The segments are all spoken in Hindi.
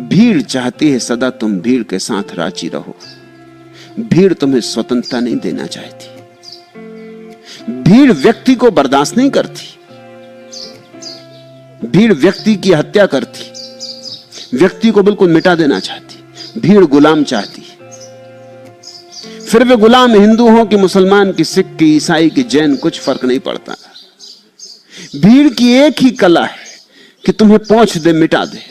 भीड़ चाहती है सदा तुम भीड़ के साथ राजी रहो। भीड़ तुम्हें स्वतंत्रता नहीं देना चाहती। भीड़ व्यक्ति को बर्दाश्त नहीं करती। भीड़ व्यक्ति की हत्या करती, व्यक्ति को बिल्कुल मिटा देना चाहती। भीड़ गुलाम चाहती। फिर वे गुलाम हिंदू हो कि मुसलमान की, सिख की, ईसाई की, जैन, कुछ फर्क नहीं पड़ता। भीड़ की एक ही कला है कि तुम्हें पहुंच दे, मिटा दे।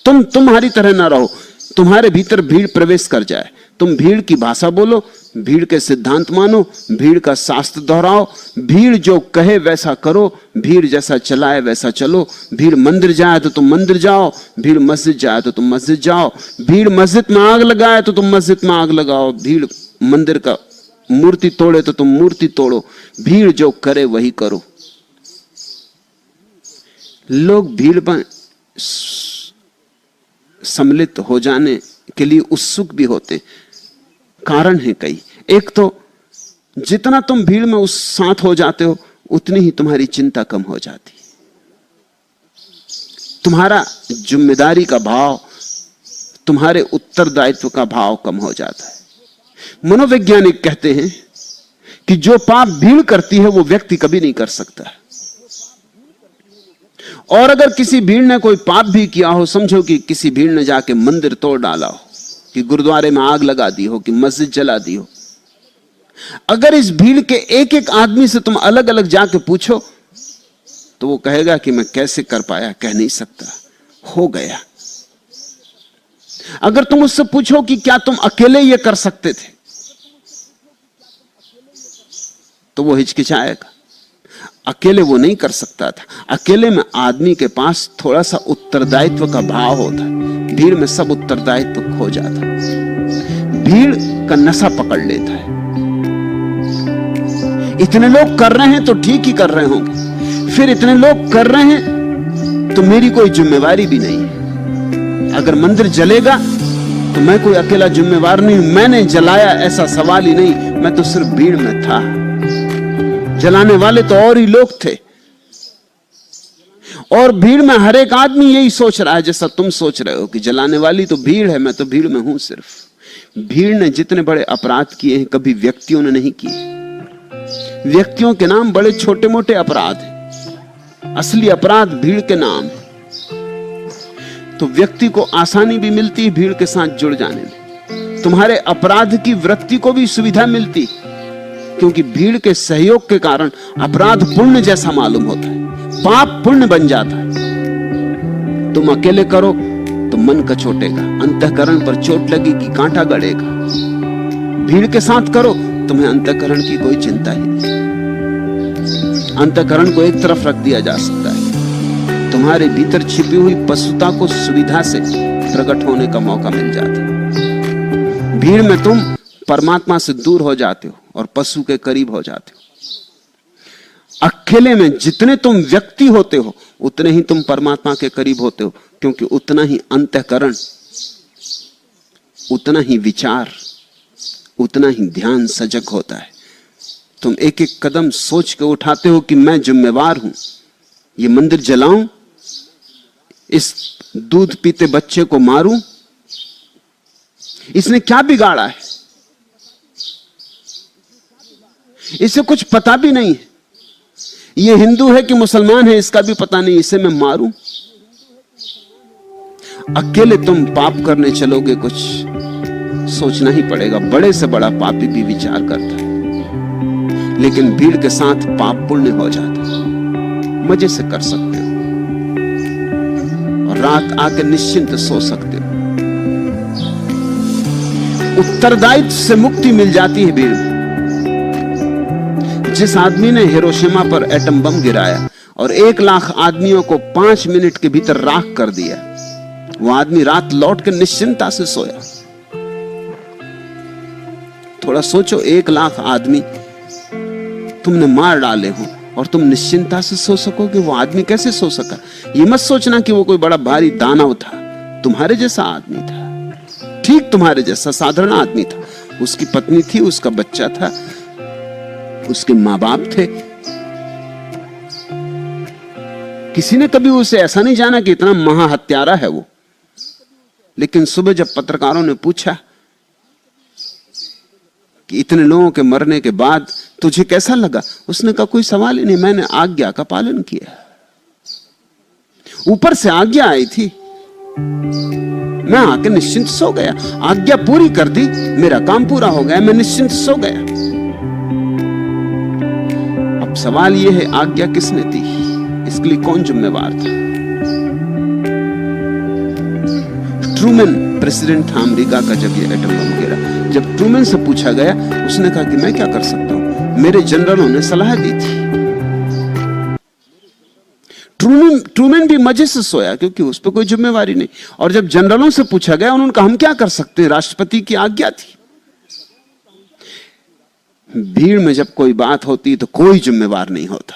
तुम तुम्हारी तरह ना रहो, तुम्हारे भीतर भीड़ प्रवेश कर जाए। तुम भीड़ की भाषा बोलो, भीड़ के सिद्धांत मानो, भीड़ का शास्त्र दोहराओ, भीड़ जो कहे वैसा करो, भीड़ जैसा चलाए वैसा चलो। भीड़ मंदिर जाए तो तुम मंदिर जाओ, भीड़ मस्जिद जाए तो तुम मस्जिद जाओ, भीड़ मस्जिद में आग लगाए तो तुम मस्जिद में आग लगाओ, भीड़ मंदिर का मूर्ति तोड़े तो तुम मूर्ति तोड़ो। भीड़ जो करे वही करो। लोग भीड़ में सम्मिलित हो जाने के लिए उत्सुक भी होते। कारण है कई। एक तो जितना तुम भीड़ में उस साथ हो जाते हो, उतनी ही तुम्हारी चिंता कम हो जाती। तुम्हारा जिम्मेदारी का भाव, तुम्हारे उत्तरदायित्व का भाव कम हो जाता है। मनोवैज्ञानिक कहते हैं कि जो पाप भीड़ करती है वो व्यक्ति कभी नहीं कर सकता। और अगर किसी भीड़ ने कोई पाप भी किया हो, समझो कि किसी भीड़ ने जाके मंदिर तोड़ डाला हो, कि गुरुद्वारे में आग लगा दी हो, कि मस्जिद जला दी हो, अगर इस भीड़ के एक एक आदमी से तुम अलग अलग जाके पूछो तो वो कहेगा कि मैं कैसे कर पाया, कह नहीं सकता, हो गया। अगर तुम उससे पूछो कि क्या तुम अकेले ये कर सकते थे, तो वो हिचकिचाएगा। अकेले वो नहीं कर सकता था। अकेले में आदमी के पास थोड़ा सा उत्तरदायित्व का भाव होता है, भीड़ में सब उत्तरदायित्व खो जाता है। भीड़ का नशा पकड़ लेता है। इतने लोग कर रहे हैं तो ठीक ही कर रहे होंगे, फिर इतने लोग कर रहे हैं तो मेरी कोई जिम्मेवारी भी नहीं है। अगर मंदिर जलेगा तो मैं कोई अकेला जिम्मेवार नहीं, मैंने जलाया ऐसा सवाल ही नहीं, मैं तो सिर्फ भीड़ में था। जलाने वाले तो और ही लोग थे। और भीड़ में हर एक आदमी यही सोच रहा है जैसा तुम सोच रहे हो कि जलाने वाली तो भीड़ है, मैं तो भीड़ में हूं। सिर्फ भीड़ ने जितने बड़े अपराध किए हैं कभी व्यक्तियों ने नहीं किए। व्यक्तियों के नाम बड़े छोटे मोटे अपराध हैं, असली अपराध भीड़ के नाम। तो व्यक्ति को आसानी भी मिलती है भीड़ के साथ जुड़ जाने में। तुम्हारे अपराध की वृत्ति को भी सुविधा मिलती, क्योंकि भीड़ के सहयोग के कारण अपराध पुण्य जैसा मालूम होता है, पाप पुण्य बन जाता है। तुम अकेले करो तो मन कचोटेगा, अंतःकरण पर चोट लगेगी, कांटा गड़ेगा। भीड़ के साथ करो, तुम्हें अंतःकरण की कोई चिंता ही नहीं। अंतःकरण को एक तरफ रख दिया जा सकता है। तुम्हारे भीतर छिपी हुई पशुता को सुविधा से प्रकट होने का मौका मिल जाता है। भीड़ में तुम परमात्मा से दूर हो जाते हो और पशु के करीब हो जाते हो। अकेले में जितने तुम व्यक्ति होते हो उतने ही तुम परमात्मा के करीब होते हो, क्योंकि उतना ही अंतःकरण, उतना ही विचार, उतना ही ध्यान सजग होता है। तुम एक एक कदम सोच के उठाते हो कि मैं जिम्मेवार हूं, ये मंदिर जलाऊं, इस दूध पीते बच्चे को मारूं, इसने क्या बिगाड़ा है, इसे कुछ पता भी नहीं है, ये हिंदू है कि मुसलमान है इसका भी पता नहीं, इसे मैं मारूं। अकेले तुम पाप करने चलोगे, कुछ सोचना ही पड़ेगा। बड़े से बड़ा पापी भी विचार करता है, लेकिन भीड़ के साथ पाप पुण्य हो जाता है। मजे से कर सकते हो और रात आके निश्चिंत सो सकते हो। उत्तरदायित्व से मुक्ति मिल जाती है भीड़ में। जिस आदमी ने हिरोशिमा पर एटम बम गिराया और 1 लाख आदमियों को 5 मिनट के भीतर राख कर दिया, वो आदमी रात लौट के निश्चिंता से सोया। थोड़ा सोचो, 1 लाख आदमी तुमने मार डाले हो और तुम निश्चिंता से सो सकोगे, वो आदमी कैसे सो सका? ये मत सोचना कि वो कोई बड़ा भारी दानव था, तुम्हारे जैसा आदमी था, ठीक तुम्हारे जैसा साधारण आदमी था। उसकी पत्नी थी, उसका बच्चा था, उसके मां बाप थे। किसी ने कभी उसे ऐसा नहीं जाना कि इतना महाहत्यारा है वो। लेकिन सुबह जब पत्रकारों ने पूछा कि इतने लोगों के मरने के बाद तुझे कैसा लगा, उसने कहा कोई सवाल ही नहीं, मैंने आज्ञा का पालन किया, ऊपर से आज्ञा आई थी, मैं आके निश्चिंत सो गया, आज्ञा पूरी कर दी, मेरा काम पूरा हो गया, मैं निश्चिंत सो गया। अब सवाल यह है आज्ञा किसने दी, इसके लिए कौन जिम्मेवार था? ट्रूमैन प्रेसिडेंट था अमेरिका का जब ये एटम बम गिरा, जब ट्रूमैन से पूछा गया, उसने कहा कि मैं क्या कर सकता हूं, मेरे जनरलों ने सलाह दी थी। ट्रूमैन भी मजे से सोया क्योंकि उस पर कोई जिम्मेवारी नहीं। और जब जनरलों से पूछा गया, उन्होंने कहा हम क्या कर सकते हैं, राष्ट्रपति की आज्ञा थी। भीड़ में जब कोई बात होती तो कोई जिम्मेवार नहीं होता,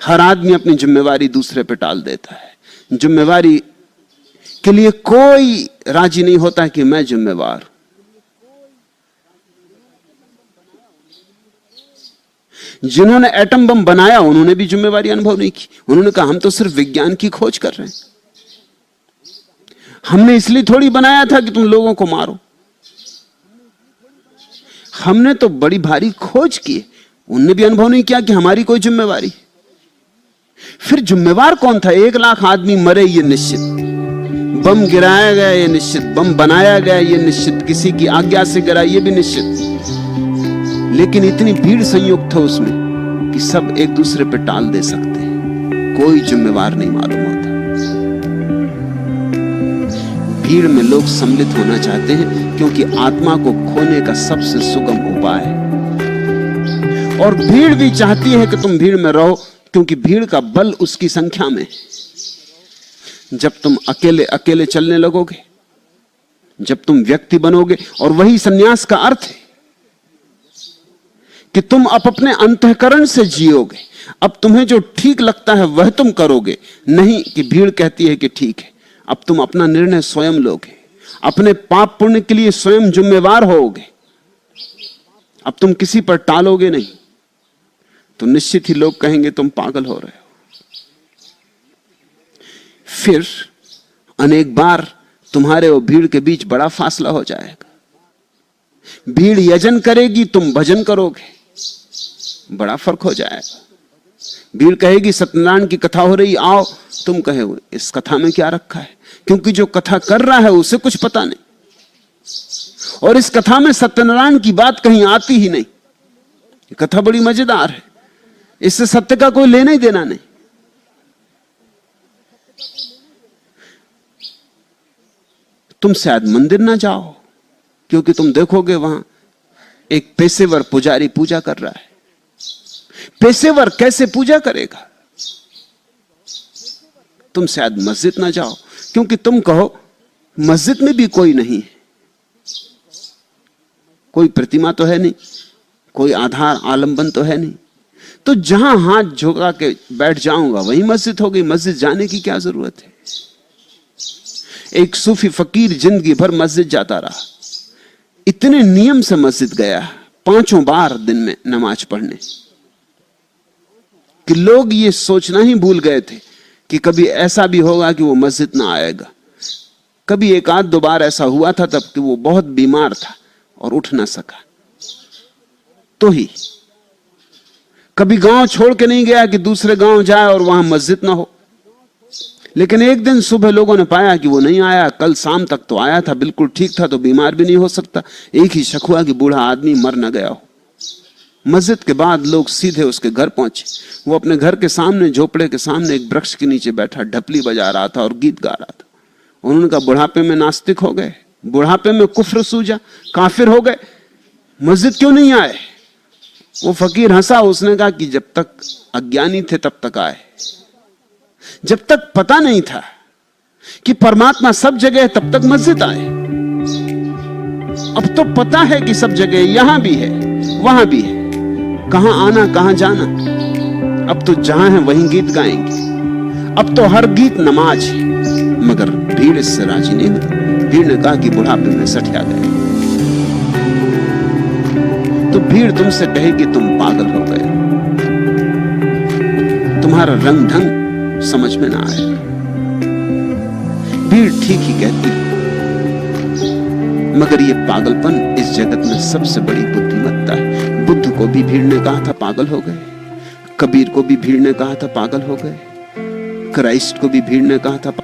हर आदमी अपनी जिम्मेवारी दूसरे पे टाल देता है। जिम्मेवारी के लिए कोई राजी नहीं होता कि मैं जिम्मेवार हूं। जिन्होंने एटम बम बनाया उन्होंने भी जिम्मेवारी अनुभव नहीं की। उन्होंने कहा हम तो सिर्फ विज्ञान की खोज कर रहे हैं, हमने इसलिए थोड़ी बनाया था कि तुम लोगों को मारो, हमने तो बड़ी भारी खोज की। उन्होंने भी अनुभव नहीं किया कि हमारी कोई जिम्मेवारी। फिर जिम्मेवार कौन था? 1 लाख आदमी मरे ये निश्चित, बम गिराया गया ये निश्चित, बम बनाया गया ये निश्चित, किसी की आज्ञा से गिरा ये भी निश्चित। लेकिन इतनी भीड़ संयुक्त है उसमें कि सब एक दूसरे पे टाल दे सकते हैं, कोई जिम्मेवार नहीं मालूम होता। भीड़ में लोग सम्मिलित होना चाहते हैं क्योंकि आत्मा को खोने का सबसे सुगम उपाय है। और भीड़ भी चाहती है कि तुम भीड़ में रहो क्योंकि भीड़ का बल उसकी संख्या में है। जब तुम अकेले अकेले चलने लगोगे, जब तुम व्यक्ति बनोगे, और वही सन्यास का अर्थ है कि तुम अपने अंतःकरण से जियोगे। अब तुम्हें जो ठीक लगता है वह तुम करोगे, नहीं कि भीड़ कहती है कि ठीक है। अब तुम अपना निर्णय स्वयं लोगे, अपने पाप पुण्य के लिए स्वयं जिम्मेवार होगे। अब तुम किसी पर टालोगे नहीं, तो निश्चित ही लोग कहेंगे तुम पागल हो रहे हो। फिर अनेक बार तुम्हारे और भीड़ के बीच बड़ा फासला हो जाएगा। भीड़ यजन करेगी, तुम भजन करोगे, बड़ा फर्क हो जाएगा। भीड़ कहेगी सत्यनारायण की कथा हो रही, आओ, तुम कहे इस कथा में क्या रखा है, क्योंकि जो कथा कर रहा है उसे कुछ पता नहीं, और इस कथा में सत्यनारायण की बात कहीं आती ही नहीं। कथा बड़ी मजेदार है, इससे सत्य का कोई लेना ही देना नहीं। तुम शायद मंदिर ना जाओ क्योंकि तुम देखोगे वहां एक पेशेवर पुजारी पूजा कर रहा है। पेशेवर कैसे पूजा करेगा? तुम शायद मस्जिद ना जाओ क्योंकि तुम कहो मस्जिद में भी कोई नहीं है, कोई प्रतिमा तो है नहीं, कोई आधार आलंबन तो है नहीं, तो जहां हाथ झुका के बैठ जाऊंगा वही मस्जिद हो गई, मस्जिद जाने की क्या जरूरत है। एक सूफी फकीर जिंदगी भर मस्जिद जाता रहा, इतने नियम से मस्जिद गया 5 बार दिन में नमाज पढ़ने कि लोग ये सोचना ही भूल गए थे कि कभी ऐसा भी होगा कि वो मस्जिद ना आएगा। कभी 1-2 बार ऐसा हुआ था तब कि वो बहुत बीमार था और उठ ना सका, तो ही कभी गांव छोड़ के नहीं गया कि दूसरे गांव जाए और वहां मस्जिद ना हो। लेकिन एक दिन सुबह लोगों ने पाया कि वो नहीं आया, कल शाम तक तो आया था, बिल्कुल ठीक था, तो बीमार भी नहीं हो सकता। एक ही शक हुआ कि बूढ़ा आदमी मर न गया हो। मस्जिद के बाद लोग सीधे उसके घर पहुंचे। वो अपने घर के सामने, झोपड़े के सामने एक वृक्ष के नीचे बैठा ढपली बजा रहा था और गीत गा रहा था। उन्होंने कहा बुढ़ापे में नास्तिक हो गए, बुढ़ापे में कुफ्र सूझा, काफिर हो गए, मस्जिद क्यों नहीं आए? वो फकीर हंसा, उसने कहा कि जब तक अज्ञानी थे तब तक आए, जब तक पता नहीं था कि परमात्मा सब जगह है तब तक मस्जिद आए। अब तो पता है कि सब जगह, यहां भी है वहां भी है, कहां आना कहां जाना। अब तो जहां है वहीं गीत गाएंगे, अब तो हर गीत नमाज है। मगर भीड़ इससे राजी नहीं हुई। भीड़ ने कहा कि बुढ़ापे में सठिया गए। तो भीड़ तुमसे कहेगी तुम पागल हो गए, तुम्हारा रंग ढंग समझ में ना आएगा। भीड़ ठीक ही कहती है, मगर ये पागलपन इस जगत में सबसे बड़ी बुद्धिमत्ता है। बुद्ध को भी भीड़ ने कहा था पागल हो गए, कबीर को भी भीड़ ने कहा था पागल हो गए, क्राइस्ट को भी भीड़ ने कहा था